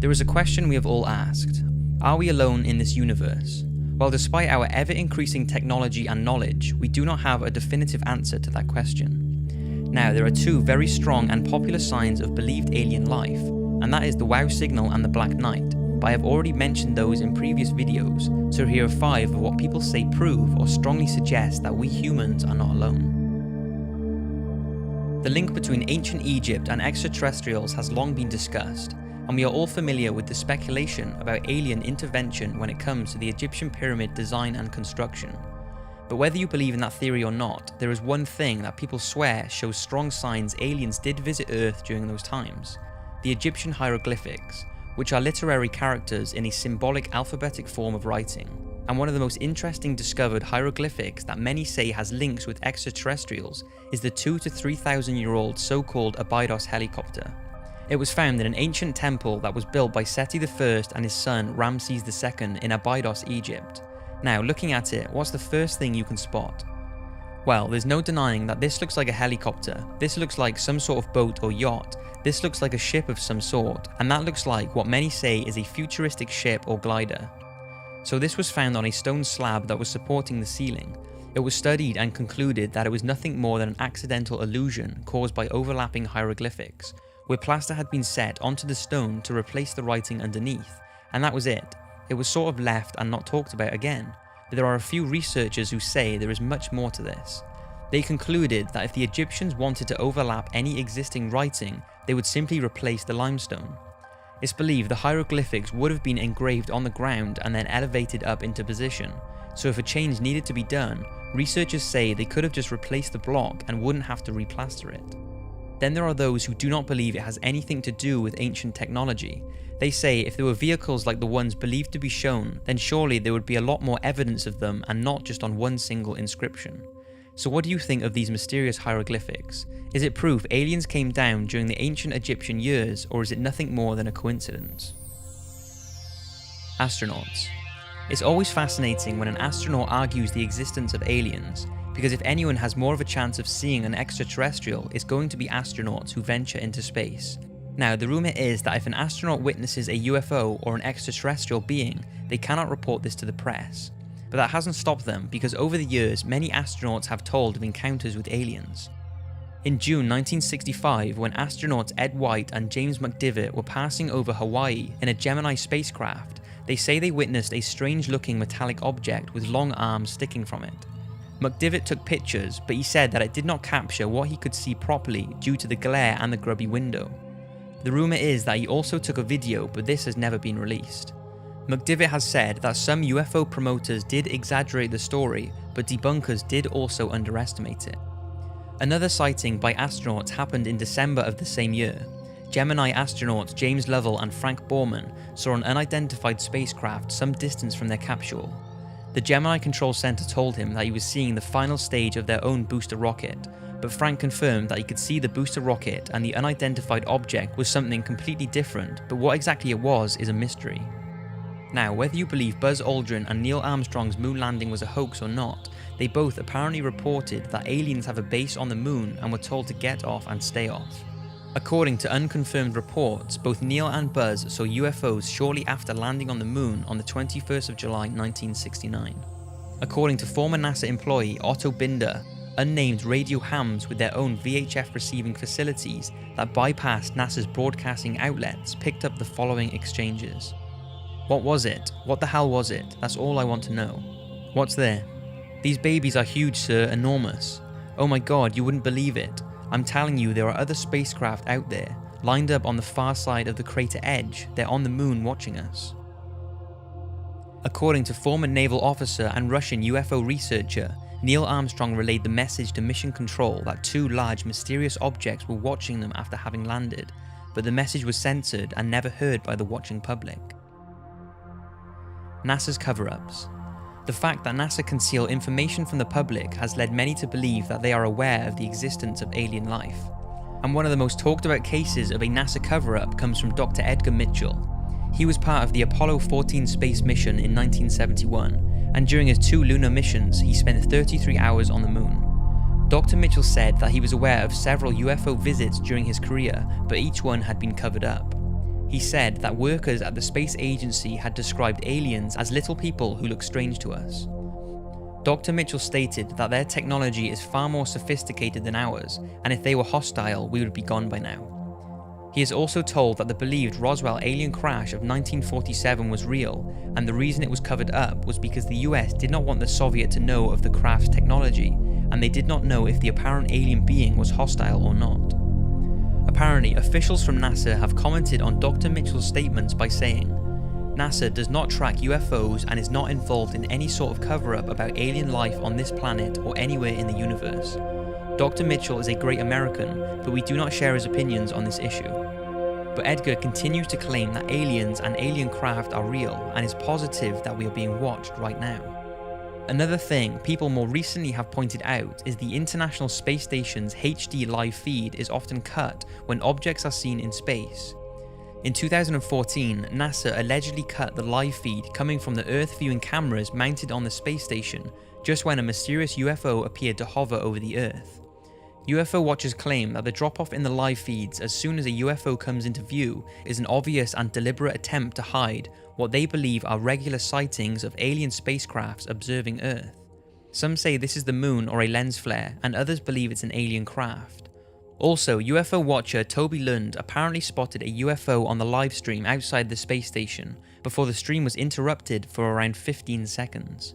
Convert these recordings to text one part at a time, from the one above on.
There is a question we have all asked. Are we alone in this universe? Well, despite our ever-increasing technology and knowledge, we do not have a definitive answer to that question. Now, there are two very strong and popular signs of believed alien life, and that is the WOW signal and the Black Knight, but I have already mentioned those in previous videos, so here are 5 of what people say prove or strongly suggest that we humans are not alone. The link between ancient Egypt and extraterrestrials has long been discussed, and we are all familiar with the speculation about alien intervention when it comes to the Egyptian pyramid design and construction. But whether you believe in that theory or not, there is one thing that people swear shows strong signs aliens did visit Earth during those times: the Egyptian hieroglyphics, which are literary characters in a symbolic alphabetic form of writing. And one of the most interesting discovered hieroglyphics that many say has links with extraterrestrials is the 2,000 to 3,000 year old so-called Abydos helicopter. It was found in an ancient temple that was built by Seti I and his son Ramses II in Abydos, Egypt. Now, looking at it, what's the first thing you can spot? Well, there's no denying that this looks like a helicopter, this looks like some sort of boat or yacht, this looks like a ship of some sort, and that looks like what many say is a futuristic ship or glider. So this was found on a stone slab that was supporting the ceiling. It was studied and concluded that it was nothing more than an accidental illusion caused by overlapping hieroglyphics, where plaster had been set onto the stone to replace the writing underneath, and that was it. It was sort of left and not talked about again, but there are a few researchers who say there is much more to this. They concluded that if the Egyptians wanted to overlap any existing writing, they would simply replace the limestone. It's believed the hieroglyphics would have been engraved on the ground and then elevated up into position, so if a change needed to be done, researchers say they could have just replaced the block and wouldn't have to replaster it. Then there are those who do not believe it has anything to do with ancient technology. They say if there were vehicles like the ones believed to be shown, then surely there would be a lot more evidence of them and not just on one single inscription. So what do you think of these mysterious hieroglyphics? Is it proof aliens came down during the ancient Egyptian years, or is it nothing more than a coincidence? Astronauts. It's always fascinating when an astronaut argues the existence of aliens, because if anyone has more of a chance of seeing an extraterrestrial, it's going to be astronauts who venture into space. Now, the rumour is that if an astronaut witnesses a UFO or an extraterrestrial being, they cannot report this to the press. But that hasn't stopped them, because over the years, many astronauts have told of encounters with aliens. In June 1965, when astronauts Ed White and James McDivitt were passing over Hawaii in a Gemini spacecraft, they say they witnessed a strange-looking metallic object with long arms sticking from it. McDivitt took pictures, but he said that it did not capture what he could see properly due to the glare and the grubby window. The rumour is that he also took a video, but this has never been released. McDivitt has said that some UFO promoters did exaggerate the story, but debunkers did also underestimate it. Another sighting by astronauts happened in December of the same year. Gemini astronauts James Lovell and Frank Borman saw an unidentified spacecraft some distance from their capsule. The Gemini Control Center told him that he was seeing the final stage of their own booster rocket, but Frank confirmed that he could see the booster rocket and the unidentified object was something completely different, but what exactly it was is a mystery. Now, whether you believe Buzz Aldrin and Neil Armstrong's moon landing was a hoax or not, they both apparently reported that aliens have a base on the moon and were told to get off and stay off. According to unconfirmed reports, both Neil and Buzz saw UFOs shortly after landing on the moon on the 21st of July 1969. According to former NASA employee Otto Binder, unnamed radio hams with their own VHF receiving facilities that bypassed NASA's broadcasting outlets picked up the following exchanges. What was it? What the hell was it? That's all I want to know. What's there? These babies are huge, sir, enormous. Oh my god, you wouldn't believe it. I'm telling you, there are other spacecraft out there, lined up on the far side of the crater edge. They're on the moon watching us. According to former naval officer and Russian UFO researcher, Neil Armstrong relayed the message to Mission Control that 2 large mysterious objects were watching them after having landed, but the message was censored and never heard by the watching public. NASA's cover-ups. The fact that NASA conceal information from the public has led many to believe that they are aware of the existence of alien life. And one of the most talked about cases of a NASA cover-up comes from Dr. Edgar Mitchell. He was part of the Apollo 14 space mission in 1971, and during his 2 lunar missions, he spent 33 hours on the moon. Dr. Mitchell said that he was aware of several UFO visits during his career, but each one had been covered up. He said that workers at the space agency had described aliens as little people who look strange to us. Dr. Mitchell stated that their technology is far more sophisticated than ours, and if they were hostile, we would be gone by now. He is also told that the believed Roswell alien crash of 1947 was real, and the reason it was covered up was because the US did not want the Soviet to know of the craft's technology, and they did not know if the apparent alien being was hostile or not. Apparently, officials from NASA have commented on Dr. Mitchell's statements by saying, NASA does not track UFOs and is not involved in any sort of cover-up about alien life on this planet or anywhere in the universe. Dr. Mitchell is a great American, but we do not share his opinions on this issue. But Edgar continues to claim that aliens and alien craft are real and is positive that we are being watched right now. Another thing people more recently have pointed out is the International Space Station's HD live feed is often cut when objects are seen in space. In 2014, NASA allegedly cut the live feed coming from the Earth viewing cameras mounted on the space station just when a mysterious UFO appeared to hover over the Earth. UFO watchers claim that the drop-off in the live feeds as soon as a UFO comes into view is an obvious and deliberate attempt to hide what they believe are regular sightings of alien spacecrafts observing Earth. Some say this is the moon or a lens flare, and others believe it's an alien craft. Also, UFO watcher Toby Lund apparently spotted a UFO on the live stream outside the space station before the stream was interrupted for around 15 seconds.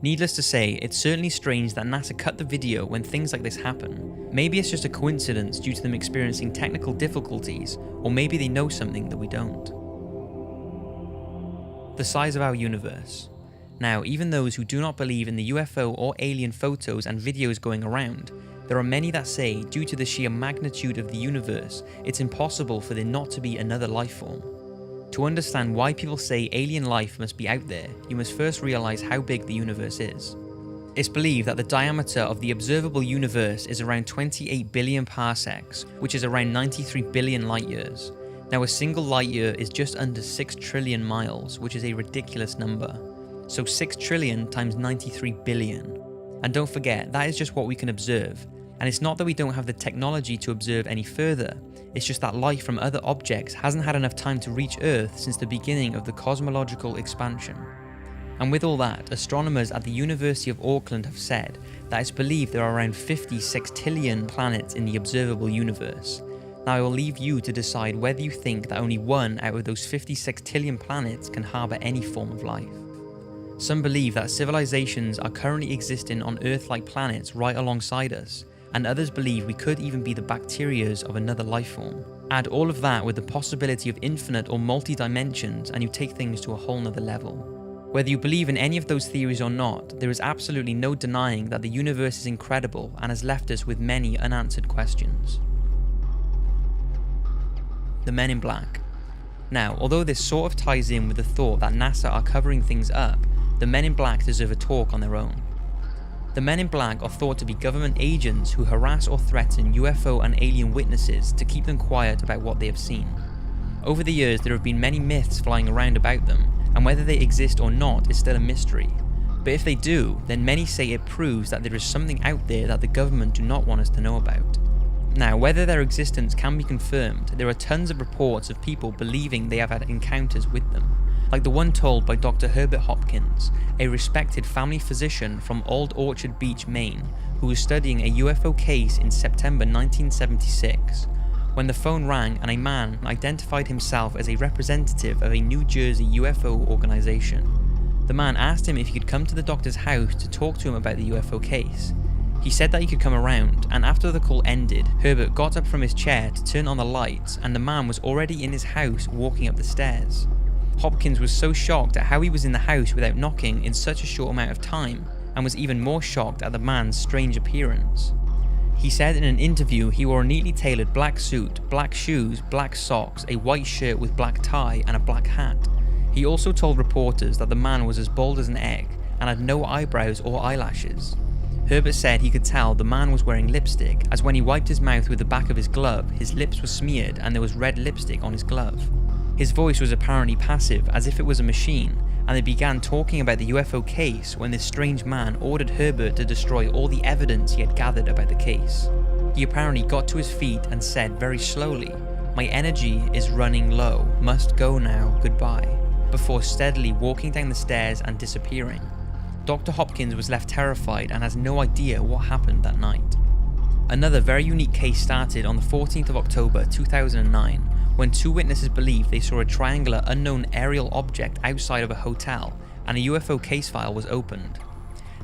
Needless to say, it's certainly strange that NASA cut the video when things like this happen. Maybe it's just a coincidence due to them experiencing technical difficulties, or maybe they know something that we don't. The size of our universe. Now, even those who do not believe in the UFO or alien photos and videos going around, there are many that say, due to the sheer magnitude of the universe, it's impossible for there not to be another life form. To understand why people say alien life must be out there, you must first realize how big the universe is. It's believed that the diameter of the observable universe is around 28 billion parsecs, which is around 93 billion light years. Now, a single light year is just under 6 trillion miles, which is a ridiculous number. So 6 trillion times 93 billion. And don't forget, that is just what we can observe. And it's not that we don't have the technology to observe any further, it's just that life from other objects hasn't had enough time to reach Earth since the beginning of the cosmological expansion. And with all that, astronomers at the University of Auckland have said that it's believed there are around 50 sextillion planets in the observable universe. Now I will leave you to decide whether you think that only one out of those 50 sextillion planets can harbour any form of life. Some believe that civilizations are currently existing on Earth-like planets right alongside us, and others believe we could even be the bacterias of another life form. Add all of that with the possibility of infinite or multi-dimensions and you take things to a whole nother level. Whether you believe in any of those theories or not, there is absolutely no denying that the universe is incredible and has left us with many unanswered questions. The Men in Black. Now, although this sort of ties in with the thought that NASA are covering things up, the Men in Black deserve a talk on their own. The Men in Black are thought to be government agents who harass or threaten UFO and alien witnesses to keep them quiet about what they have seen. Over the years, there have been many myths flying around about them, and whether they exist or not is still a mystery. But if they do, then many say it proves that there is something out there that the government do not want us to know about. Now, whether their existence can be confirmed, there are tons of reports of people believing they have had encounters with them, like the one told by Dr. Herbert Hopkins, a respected family physician from Old Orchard Beach, Maine, who was studying a UFO case in September 1976, when the phone rang and a man identified himself as a representative of a New Jersey UFO organization. The man asked him if he could come to the doctor's house to talk to him about the UFO case. He said that he could come around, and after the call ended, Herbert got up from his chair to turn on the lights, and the man was already in his house walking up the stairs. Hopkins was so shocked at how he was in the house without knocking in such a short amount of time, and was even more shocked at the man's strange appearance. He said in an interview he wore a neatly tailored black suit, black shoes, black socks, a white shirt with black tie, and a black hat. He also told reporters that the man was as bald as an egg, and had no eyebrows or eyelashes. Herbert said he could tell the man was wearing lipstick, as when he wiped his mouth with the back of his glove, his lips were smeared and there was red lipstick on his glove. His voice was apparently passive, as if it was a machine, and they began talking about the UFO case when this strange man ordered Herbert to destroy all the evidence he had gathered about the case. He apparently got to his feet and said very slowly, "My energy is running low, must go now, goodbye," before steadily walking down the stairs and disappearing. Dr. Hopkins was left terrified and has no idea what happened that night. Another very unique case started on the 14th of October 2009, when two witnesses believed they saw a triangular unknown aerial object outside of a hotel, and a UFO case file was opened.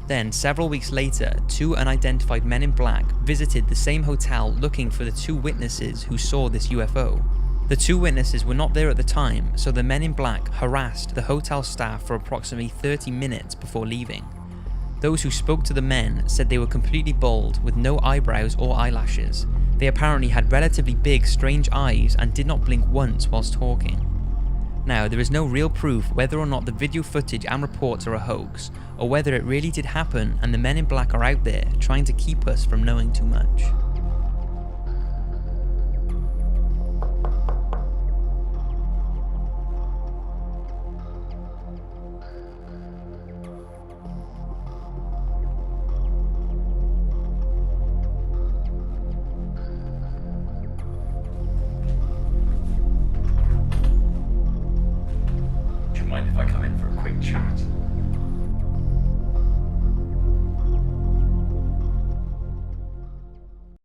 Then, several weeks later, two unidentified men in black visited the same hotel looking for the two witnesses who saw this UFO. The two witnesses were not there at the time, so the men in black harassed the hotel staff for approximately 30 minutes before leaving. Those who spoke to the men said they were completely bald with no eyebrows or eyelashes. They apparently had relatively big, strange eyes and did not blink once whilst talking. Now, there is no real proof whether or not the video footage and reports are a hoax, or whether it really did happen and the men in black are out there trying to keep us from knowing too much. Mind if I come in for a quick chat?